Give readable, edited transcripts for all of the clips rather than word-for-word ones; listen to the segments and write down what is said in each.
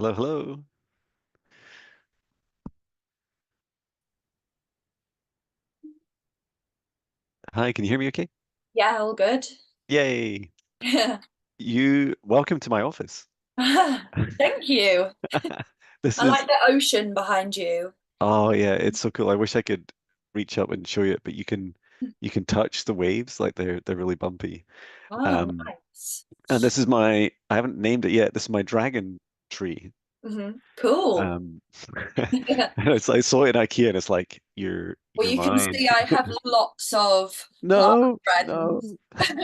Hello, hello. Hi, can you hear me okay? Yeah, all good. Yay. Welcome to my office. Thank you. This I is, like the ocean behind you. oh yeah, it's so cool. I wish I could reach up and show you it, but you can touch the waves like they're really bumpy. Oh, Um, nice. and I haven't named it yet. This is my dragon tree. Cool. Um, and it's I saw it in IKEA and it's like Well, you're you can mine. see I have lots of plant No, no.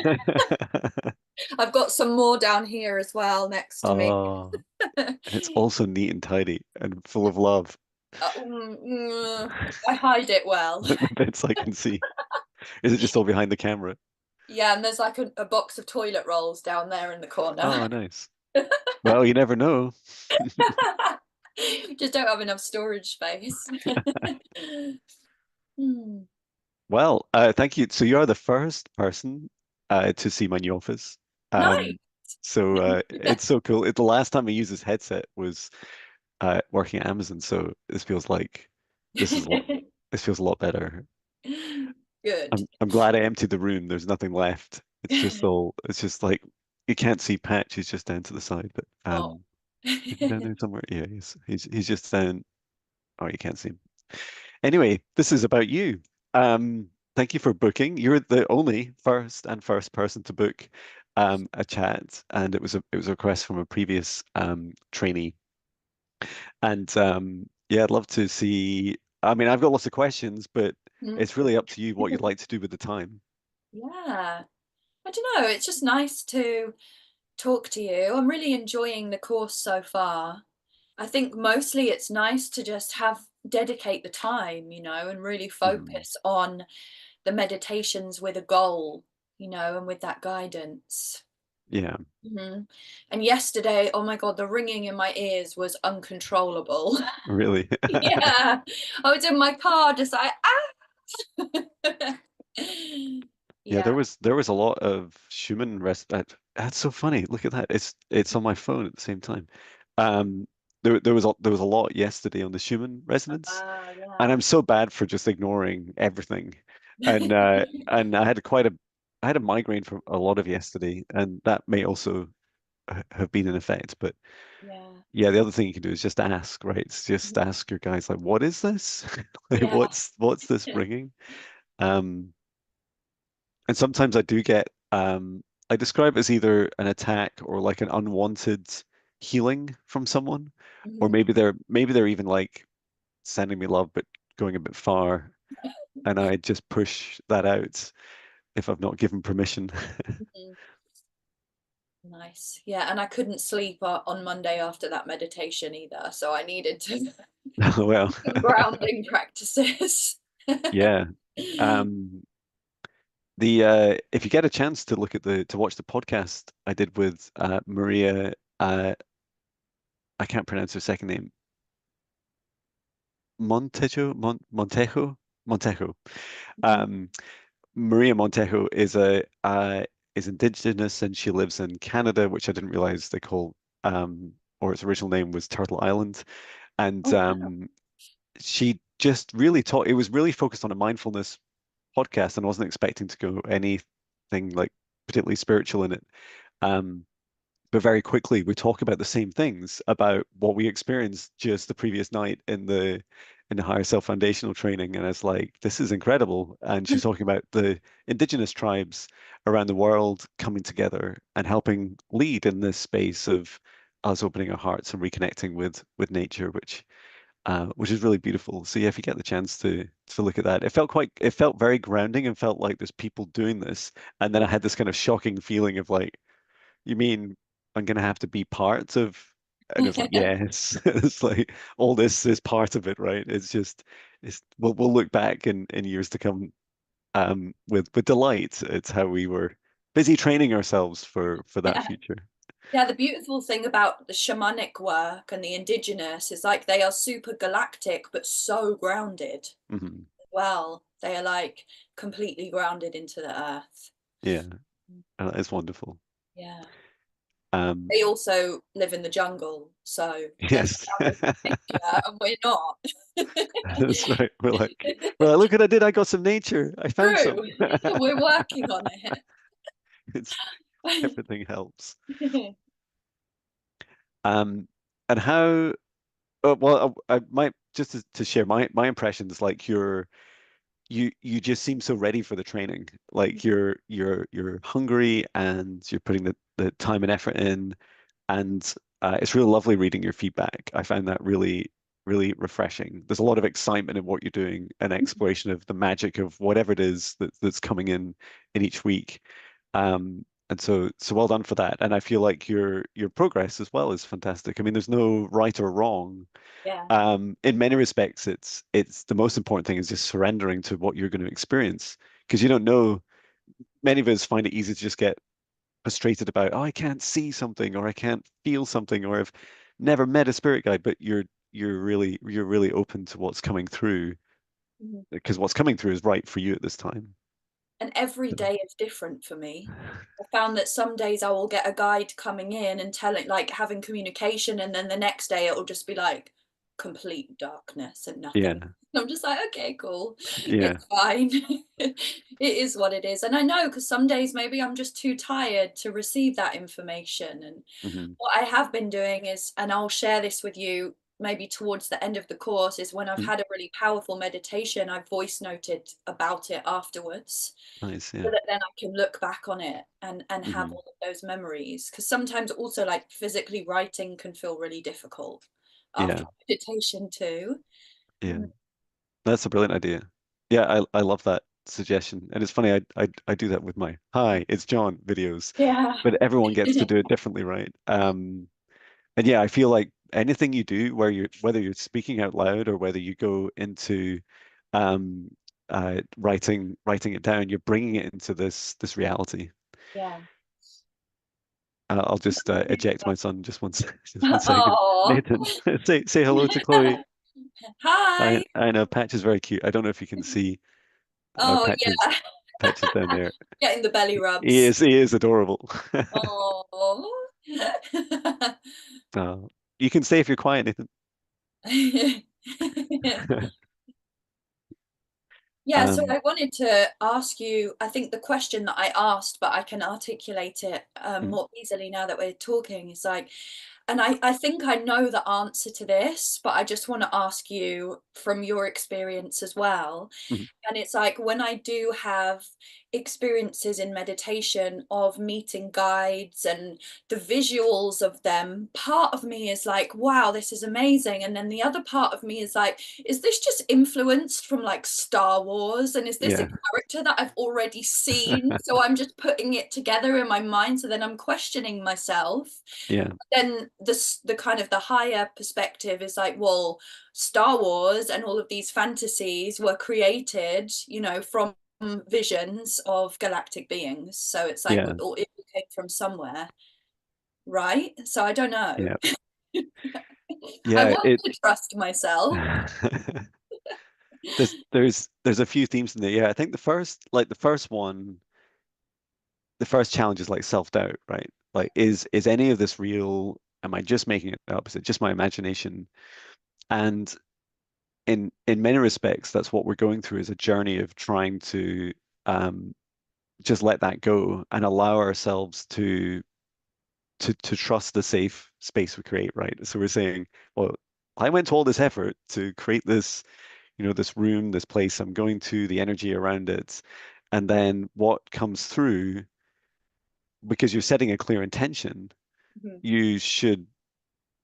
friends. I've got some more down here as well next to me. Oh, and it's also neat and tidy and full of love. I hide it well. The bits I can see. Is it just all behind the camera? Yeah, and there's like a box of toilet rolls down there in the corner. Oh, nice. Well, you never know. Just don't have enough storage space. Hmm. Well, thank you. So you are the first person to see my new office. Nice. Um, so it's so cool. The last time I used this headset was working at Amazon. So this feels like this is a lot. This feels a lot better. Good. I'm glad I emptied the room. There's nothing left. It's just all. It's just like you can't see Patch. He's just down to the side. But Oh. is he down there somewhere? Yeah, he's just down. Oh, you can't see him. Anyway, this is about you. Thank you for booking. You're the only first person to book a chat, and it was a request from a previous trainee. And yeah, I'd love to see. I mean, I've got lots of questions, but Mm. it's really up to you what you'd like to do with the time. Yeah. I don't know. It's just nice to talk to you. I'm really enjoying the course so far. I think mostly it's nice to just have dedicate the time, and really Mhm. focus on the meditations with a goal, and with that guidance. Yeah, hmm And yesterday, oh my God, the ringing in my ears was uncontrollable. really. Yeah. I was in my car just like, ah. Yeah, Yeah. there was a lot of Schumann rest. That's so funny. Look at that. It's on my phone at the same time. There was a lot yesterday on the Schumann resonance, and Yeah. I'm so bad for just ignoring everything. And I had a migraine for a lot of yesterday, and that may also have been an effect. But Yeah. yeah, the other thing you can do is just ask, right? It's just ask your guys like, what is this? Like, Yeah. what's this bringing? Um. And sometimes I do get, I describe it as either an attack or like an unwanted healing from someone, or Mhm. maybe they're even like sending me love but going a bit far, and I just push that out if I've not given permission. Mhm. Nice. Yeah, and I couldn't sleep on Monday after that meditation either, so I needed to Well, some grounding practices. yeah. Um, the if you get a chance to look at the to watch the podcast I did with Maria, I can't pronounce her second name, Montejo. Mhm. Um, Maria Montejo is indigenous and she lives in Canada, which I didn't realize they call or its original name was Turtle Island. And Oh, she just really taught. It was really focused on a mindfulness podcast, and I wasn't expecting to go anything like particularly spiritual in it. Um, but very quickly we talk about the same things about what we experienced just the previous night in the Higher Self Foundational training, and it's like this is incredible. And she's talking about the indigenous tribes around the world coming together and helping lead in this space of us opening our hearts and reconnecting with nature, which is really beautiful. So yeah, if you get the chance to look at that, it felt very grounding and felt like there's people doing this. And then I had this kind of shocking feeling of like, you mean I'm gonna have to be part of? And it's like, yes, it's like all this is part of it, right? It's just, we'll look back in years to come with delight. It's how we were busy training ourselves for that yeah. future. Yeah, the beautiful thing about the shamanic work and the indigenous is like they are super galactic but so grounded. Hmm. Well, they are like completely grounded into the earth. Yeah, it's wonderful. Yeah. They also live in the jungle, so they're Yes, surrounded by nature, and we're not. that's right. We're like, look what I did. I got some nature. I found True. some. We're working on It's it. everything helps. Um, and how? Well, I might just to share my impressions. Like you just seem so ready for the training. Like you're hungry and you're putting the time and effort in, and it's really lovely reading your feedback. I found that really refreshing. There's a lot of excitement in what you're doing, an exploration of the magic of whatever it is that's coming in each week. And so well done for that. And I feel like your progress as well is fantastic. I mean, there's no right or wrong. Yeah. In many respects, it's the most important thing is just surrendering to what you're going to experience because you don't know. Many of us find it easy to just get frustrated about, oh, I can't see something or I can't feel something or I've never met a spirit guide, but you're really open to what's coming through Mhm. because what's coming through is right for you at this time. And every So, day is different for me. I found that some days I will get a guide coming in and telling, like having communication, and then the next day it'll just be like complete darkness and nothing. yeah, I'm just like, okay, cool. yeah, It's fine. It is what it is. And I know because some days maybe I'm just too tired to receive that information. And hmm what I have been doing is, and I'll share this with you maybe towards the end of the course, is when I've had a really powerful meditation, I've voice noted about it afterwards nice, so yeah, that then I can look back on it and have hmm all of those memories. Because sometimes also like physically writing can feel really difficult yeah, after meditation too. yeah. Mm. That's a brilliant idea. Yeah, I love that suggestion. And it's funny, I do that with my "Hi, it's John" videos, Yeah. but everyone gets to do it differently, right? And yeah, I feel like anything you do, whether you're speaking out loud or whether you go into um, writing it down, you're bringing it into this reality. Yeah. I'll just eject my son just just 1 second. Oh. Nathan, say hello to Chloe. I Hi. I know Patch is very cute. I don't know if you can see Oh Patches yeah. Patches down there. Getting the belly He rubs. is he is adorable. Oh. Uh, you can say if you're quiet, Nathan. Yeah, so Um, I wanted to ask you, I think the question that I asked, but I can articulate it mm, more easily now that we're talking, is like, and I think I know the answer to this, but I just want to ask you from your experience as well. mm, And it's like when I do have experiences in meditation of meeting guides and the visuals of them, part of me is like, wow, this is amazing. And then the other part of me is like, is this just influenced from like Star Wars? And is this a yeah, character that I've already seen? So I'm just putting it together in my mind. So then I'm questioning myself. yeah, Then the kind of the higher perspective is like, well, Star Wars and all of these fantasies were created, from visions of galactic beings. So it's like yeah, it came from somewhere, right? So I don't know. yeah, I yeah. want to trust myself. There's a few themes in there. Yeah, I think the first challenge is like self-doubt, right? Like, is any of this real? Am I just making it up? Is it just my imagination? And in many respects, that's what we're going through is a journey of trying to um, just let that go and allow ourselves to trust the safe space we create, right? So we're saying, well, I went to all this effort to create this, this room, this place I'm going to, the energy around it, and then what comes through, because you're setting a clear intention, Mhm, you should,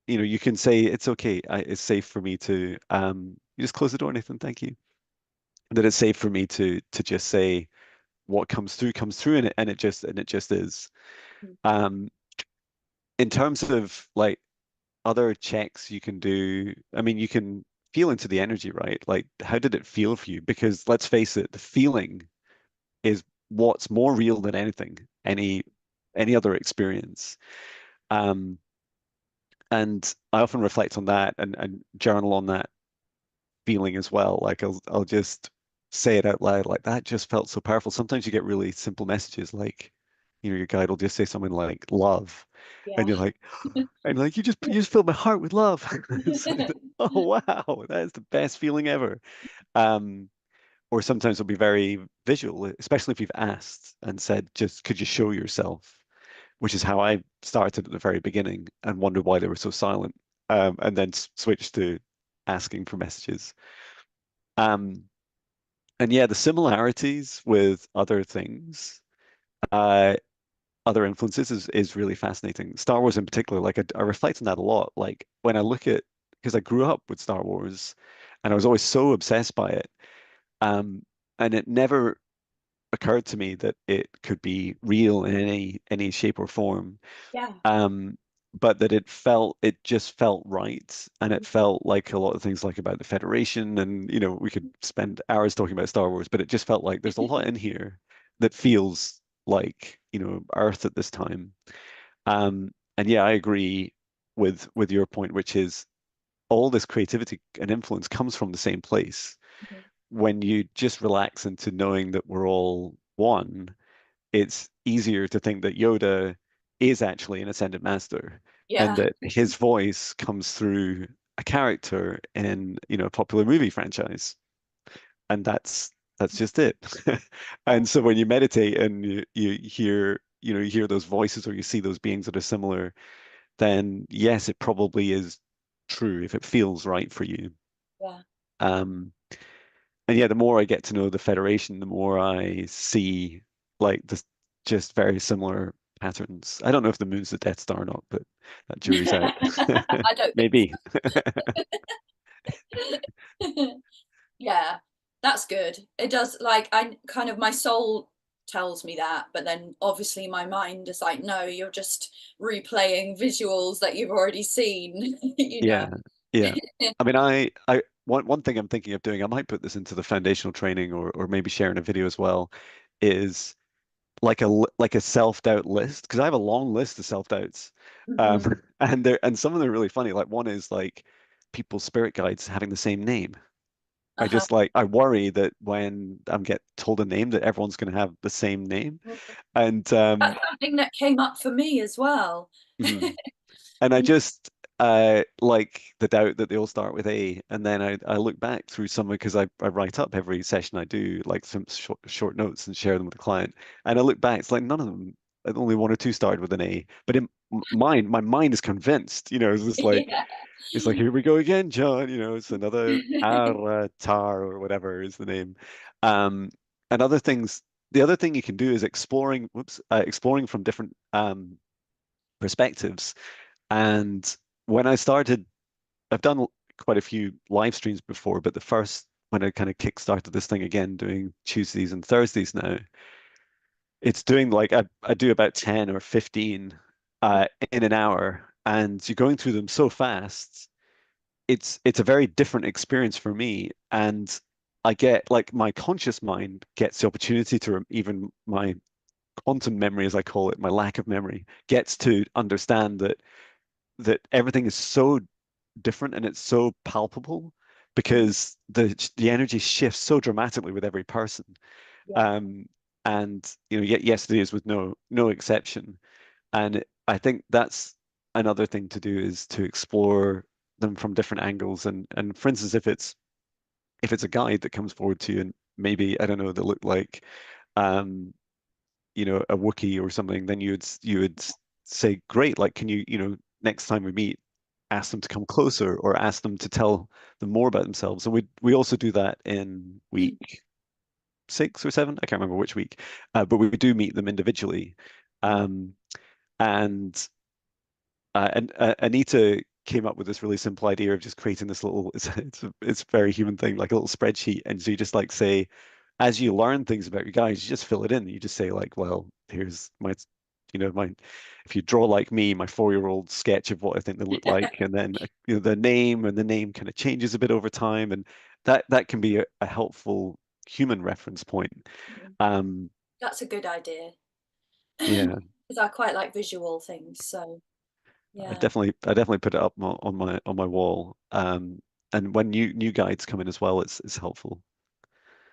you can say it's okay, it's safe for me to, you just close the door, Nathan, thank you. That it's safe for me to just say what comes through, and it just is. mhm, Um, in terms of like other checks you can do, I mean, you can feel into the energy, right? Like, how did it feel for you? Because let's face it, the feeling is what's more real than any other experience. Um, and I often reflect on that and journal on that feeling as well. Like I'll just say it out loud, like that just felt so powerful. Sometimes you get really simple messages like your guide will just say something like love, and Yeah. you're like, and like you just filled my heart with love. It's like, oh wow, that is the best feeling ever. Um, or sometimes it'll be very visual, especially if you've asked and said, just could you show yourself? Which is how I started at the very beginning and wondered why they were so silent, and then switched to asking for messages. Um, and yeah, the similarities with other things, uh, other influences is really fascinating. Star Wars in particular, like I reflect on that a lot. Like when I look at, because I grew up with Star Wars and I was always so obsessed by it. Um, and it never occurred to me that it could be real in any shape or form. Yeah. Um, but that it just felt right, and it felt like a lot of things like about the Federation, and we could spend hours talking about Star Wars, but it just felt like there's a lot in here that feels like Earth at this time. And yeah, I agree with your point, which is all this creativity and influence comes from the same place. Mhm. When you just relax into knowing that we're all one, it's easier to think that Yoda is actually an ascended master and Yeah. that his voice comes through a character in, a popular movie franchise. And that's just it. Yeah. And so when you meditate and you hear, you hear those voices or you see those beings that are similar, then yes, it probably is true if it feels right for you. Yeah. Um, and yeah, the more I get to know the Federation, the more I see like this just very similar patterns. I don't know if the moon's the Death Star or not, but that jury's out. I don't think Maybe. so. Yeah, that's good. It does, like, I kind of, my soul tells me that, but then obviously my mind is like, no, you're just replaying visuals that you've already seen, you know. Yeah. Yeah. I mean, one thing I'm thinking of doing, I might put this into the foundational training or maybe sharing a video as well, is like a self-doubt list because I have a long list of self-doubts. Um, Mhm. and some of them are really funny. Like one is like people's spirit guides having the same name. Uh-huh. I worry that when I'm get told a name that everyone's going to have the same name. And That's something that came up for me as well. mhm. And I just like the doubt that they all start with A, and then I look back through some because I write up every session I do, like some short notes and share them with the client. And I look back, it's like none of them, only one or two started with an A. But in mine, my mind is convinced, Yeah. it's like here we go again, John. It's another Avatar or whatever is the name. Um, and other things. The other thing you can do is exploring from different perspectives. And when I started, I've done quite a few live streams before, but the first, when I kind of kick-started this thing again, doing Tuesdays and Thursdays now, it's doing like I do about 10 or 15 in an hour, and you're going through them so fast. It's a very different experience for me, and I get like my conscious mind gets the opportunity to even my quantum memory, as I call it, my lack of memory, gets to understand that everything is so different and it's so palpable because the energy shifts so dramatically with every person. Yeah. Um, and yet yesterday is with no exception. And I think that's another thing to do is to explore them from different angles. And for instance, if it's a guide that comes forward to you and maybe I don't know they look like um, a Wookiee or something, then you would say, great, like can you next time we meet, ask them to come closer or ask them to tell them more about themselves. And we also do that in week 6 or 7. I can't remember which week, but we do meet them individually. Um, and Anita came up with this really simple idea of just creating this little it's a very human thing, like a little spreadsheet. And so you just like say, as you learn things about your guys, you just fill it in. You just say like, well, here's my, my, if you draw like me, my 4-year-old sketch of what I think they look like, and then the name, and the name kind of changes a bit over time, and that can be a helpful human reference point. Um, That's a good idea. yeah, Because I quite like visual things, so yeah. I definitely put it up on my wall. And when new guides come in as well, it's helpful.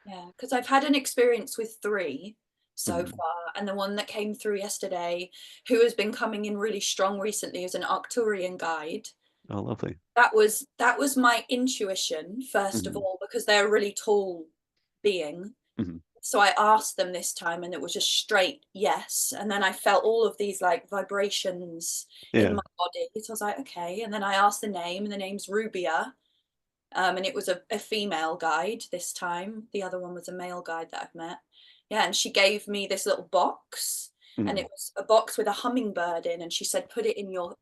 Yeah, because I've had an experience with three. so Hmm. far. And the one that came through yesterday, who has been coming in really strong recently, is an Arcturian guide. Oh, lovely. That was my intuition, first of Hmm. all, because they're a really tall being. Hmm. So I asked them this time and it was just straight yes. And then I felt all of these like vibrations in Yeah. my body. So I was like, okay. And then I asked the name, and the name's Rubia. And it was a female guide this time. The other one was a male guide that I've met. Yeah, and she gave me this little box, and it Mm. was a box with a hummingbird in, and she said, "Put it in your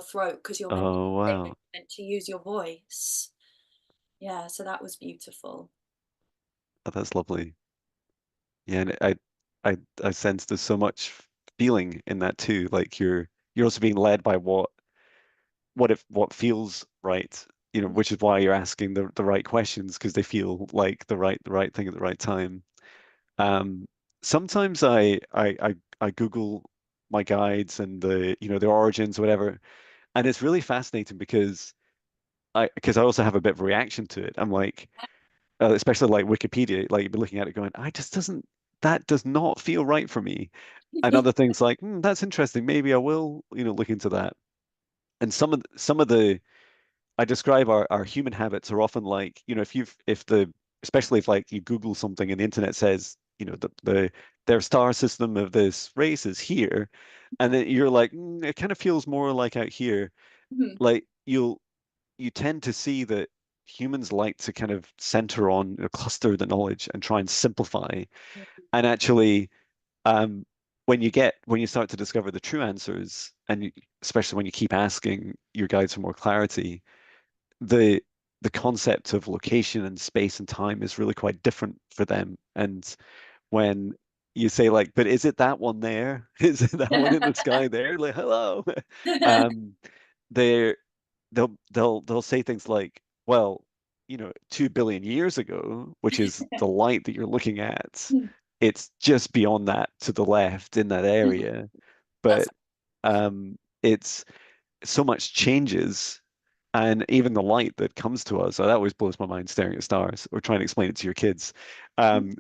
throat because you're meant Oh, wow. meant to use your voice." Yeah, so that was beautiful. Oh, that's lovely. Yeah, and I sense there's so much feeling in that too. Like you're also being led by what feels right, which is why you're asking the right questions because they feel like the right thing at the right time. Um, Sometimes I Google my guides and the origins, whatever, and it's really fascinating because I also have a bit of a reaction to it. I'm like, especially like Wikipedia, like you'd be looking at it going, I just doesn't that does not feel right for me. And other things like, that's interesting. Maybe I will, look into that. And some of the I describe our human habits are often like, especially if like you Google something and the internet says, their star system of this race is here, and then you're like, it kind of feels more like out here. Like you tend to see that humans like to kind of center on, cluster the knowledge and try and simplify. And actually, um, when you start to discover the true answers, and especially when you keep asking your guides for more clarity, the the concept of location and space and time is really quite different for them. And when you say like, but is it that one there? Is it that one in the sky there? Like, hello. Um, they're they'll say things like, well, 2 billion years ago, which is the light that you're looking at, it's just beyond that to the left in that area. That's But it's so much changes, and even the light that comes to us, that always blows my mind staring at stars or trying to explain it to your kids,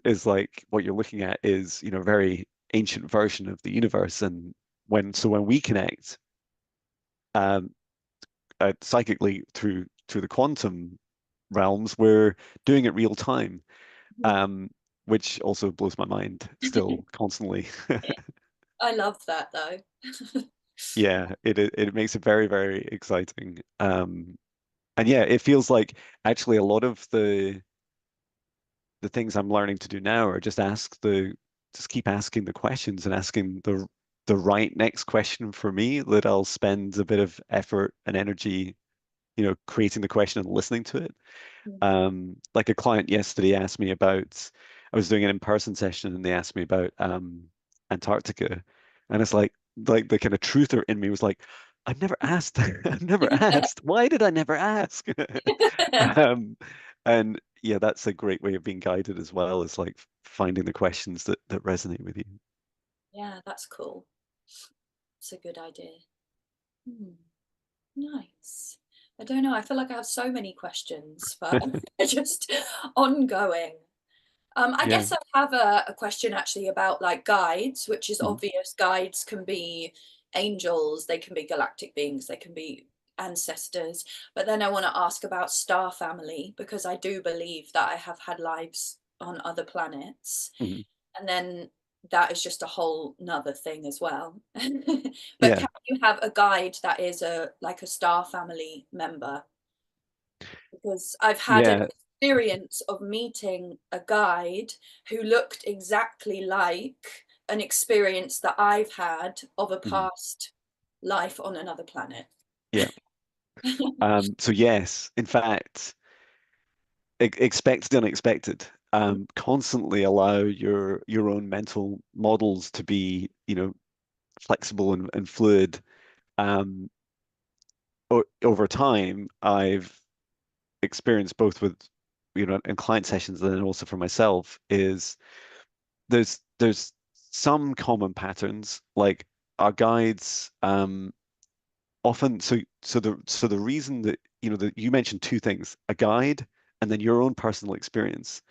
is like what you're looking at is, a very ancient version of the universe. And when we connect, um, psychically through the quantum realms, we're doing it real time, um, which also blows my mind still constantly. I love that though. Yeah, it makes it very, very exciting. And yeah, it feels like actually a lot of the things I'm learning to do now are just keep asking the questions and asking the right next question for me, that I'll spend a bit of effort and energy, creating the question and listening to it. Like a client yesterday asked me about, I was doing an in-person session and they asked me about Antarctica. And it's like the kind of truther in me was like, I've never asked. I've never asked. Why did I never ask? Um, and yeah, that's a great way of being guided as well, is like finding the questions that resonate with you. Yeah, that's cool. It's a good idea. Hmm, nice. I don't know. I feel like I have so many questions, but they're just ongoing. I Yeah. guess I have a question actually about like guides, which is Mhm. obvious. Guides can be angels, they can be galactic beings, they can be ancestors. But then I want to ask about star family because I do believe that I have had lives on other planets. Mhm. And then that is just a whole nother thing as well. But Yeah. can you have a guide that is a like a star family member? Because I've had an Yeah. experience of meeting a guide who looked exactly like an experience that I've had of a Mhm. past life on another planet. Yeah. So yes, in fact, expect the unexpected. Constantly allow your own mental models to be, flexible and fluid. Um, Over time, I've experienced both with, in client sessions and then also for myself, is there's some common patterns, like our guides, often. So the reason that, that you mentioned two things, a guide and then your own personal experience.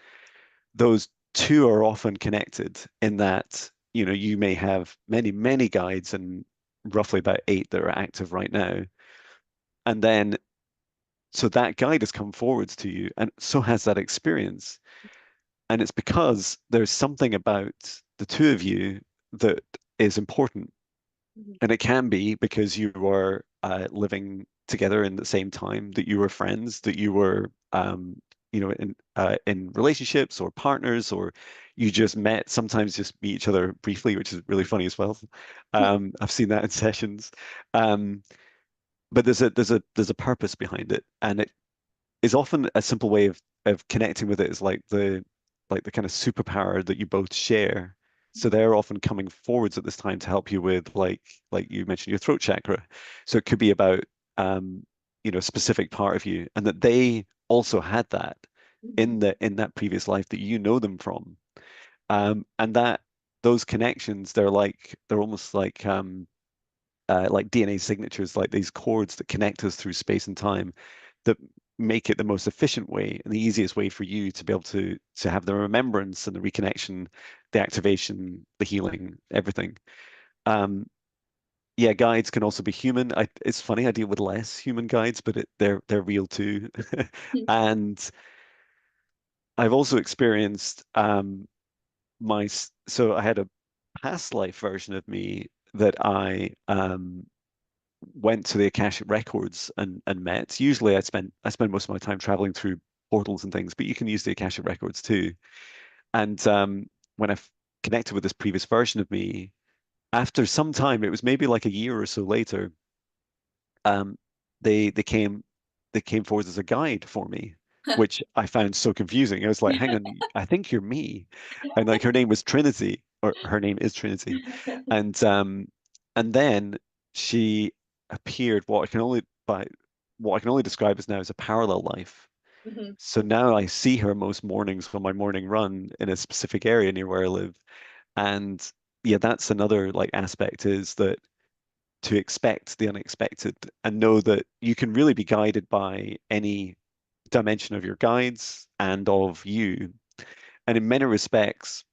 Those two are often connected in that, you may have many, many guides and roughly about eight that are active right now. And then, so that guide has come forwards to you, and so has that experience. And it's because there's something about the two of you that is important. Mhm. And it can be because you were living together in the same time, that you were friends, that you were, in relationships or partners, or you just met. Sometimes just meet each other briefly, which is really funny as well. I've seen that in sessions. Um, but there's a purpose behind it, and it is often a simple way of connecting with it is like the kind of superpower that you both share. So they're often coming forwards at this time to help you with like you mentioned your throat chakra. So it could be about a specific part of you, and that they also had that Mhm. in that previous life that you know them from. And that those connections, they're almost like DNA signatures, like these cords that connect us through space and time, that make it the most efficient way and the easiest way for you to be able to have the remembrance and the reconnection, the activation, the healing, everything. Um, yeah, guides can also be human. It's funny, I deal with less human guides, but they're real too. And I've also experienced so I had a past life version of me that I went to the Akashic records and met. Usually I spend most of my time traveling through portals and things, but you can use the Akashic records too. And when I connected with this previous version of me, after some time, it was maybe like a year or so later, um, they came forward as a guide for me, which I found so confusing. I was like, hang on, I think you're me. And like her name was Trinity, or her name is Trinity. And then she appeared what I can only describe as now as a parallel life. Mhm. So now I see her most mornings for my morning run in a specific area near where I live. And yeah, that's another like aspect, is that to expect the unexpected and know that you can really be guided by any dimension of your guides and of you. And in many respects,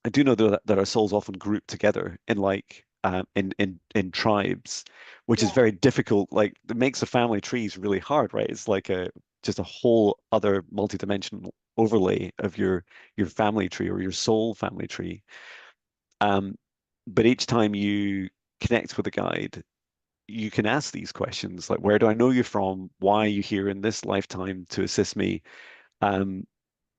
I do know that our souls often group together in in tribes, which is Yeah. very difficult. Like it makes the family trees really hard, right? It's like a just a whole other multidimensional overlay of your family tree or your soul family tree. Um, but each time you connect with a guide, you can ask these questions like, where do I know you from? Why are you here in this lifetime to assist me? Um,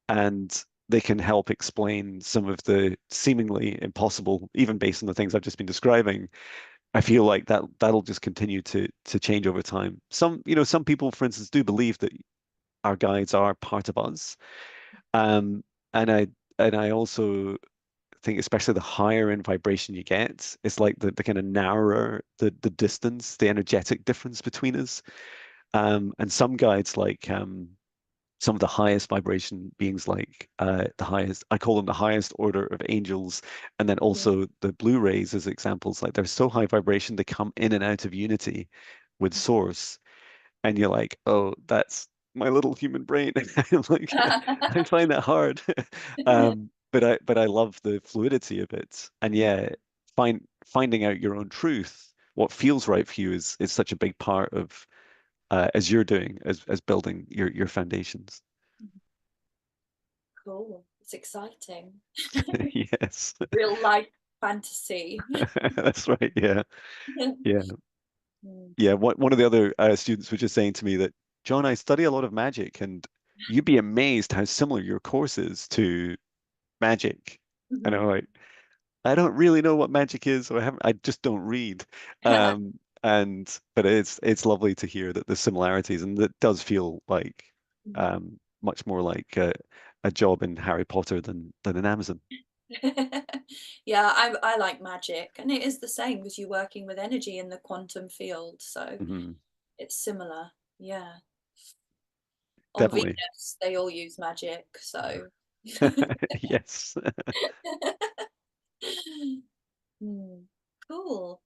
and they can help explain some of the seemingly impossible, even based on the things I've just been describing. I feel like that'll just continue to change over time. Some people, for instance, do believe that our guides are part of us. Um, and I also think, especially the higher in vibration you get, it's like the kind of narrower the distance, the energetic difference between us. And some guides, like some of the highest vibration beings, like the highest, I call them the highest order of angels, and then Mhm. also the blue rays as examples. Like they're so high vibration, they come in and out of unity with source, and you're like, oh, that's my little human brain. I'm like, I find that hard. But I love the fluidity of it. And yeah, finding out your own truth, what feels right for you is such a big part of as you're doing as building your foundations. Cool. It's exciting. Yes. Real life fantasy. That's right. Yeah. Yeah. Mm. Yeah. One of the other students was just saying to me that, John, I study a lot of magic, and you'd be amazed how similar your course is to magic. And Mhm. I'm like, I don't really know what magic is, or I just don't read. But it's lovely to hear that there's similarities, and it does feel like much more like a job in Harry Potter than in Amazon. Yeah, I like magic, and it is the same because you're working with energy in the quantum field, so Hmm. it's similar. Yeah. On Definitely. Venus, they all use magic, so. Yes. Hmm. Cool.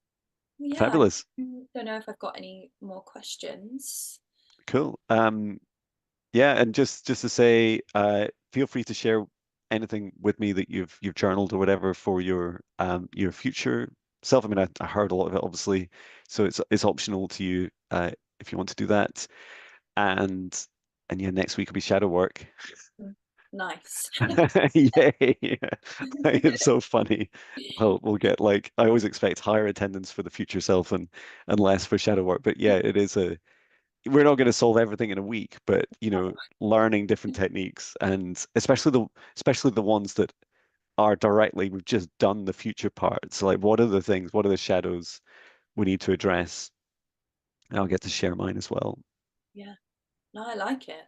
Yeah, Fabulous. don't know if I've got any more questions. Cool. Yeah, and just to say, feel free to share anything with me that you've journaled or whatever for your future self. I mean, I heard a lot of it, obviously, so it's optional to you if you want to do that. And yeah, next week will be shadow work. Mm, nice. Yay! It's so funny. Well, we'll get like I always expect higher attendance for the future self and less for shadow work. But yeah, it is a we're not going to solve everything in a week, but learning different techniques and especially the ones that are directly we've just done the future parts. Like what are the things, what are the shadows we need to address? And I'll get to share mine as well. Yeah, no, I like it.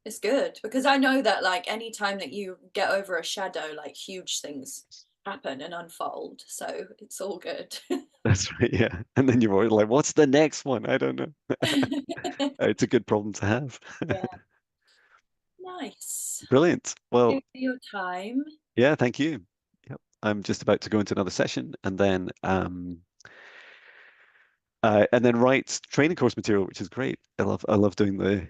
It's good because I know that like any time that you get over a shadow, like huge things happen and unfold. So it's all good. That's right, yeah. And then you're always like, what's the next one? I don't know. It's a good problem to have. Yeah, nice. Brilliant. Thank Well, you for your time. yeah, thank you. Yep. I'm just about to go into another session and then write training course material, which is great. I love doing the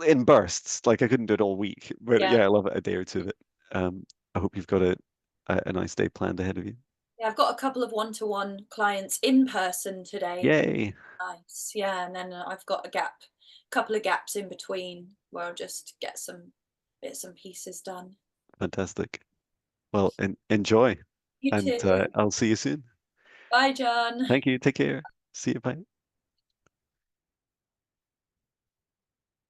in bursts. Like I couldn't do it all week, but Yeah. yeah, I love it a day or two of it. I hope you've got a nice day planned ahead of you. Yeah, I've got a couple of one-to-one clients in person today. Yay. Nice. Yeah, and then I've got couple of gaps in between where I'll just get some bits and pieces done. Fantastic. Well, enjoy, You and too. I'll see you soon. Bye, John. Thank you. Take care. See you. Bye.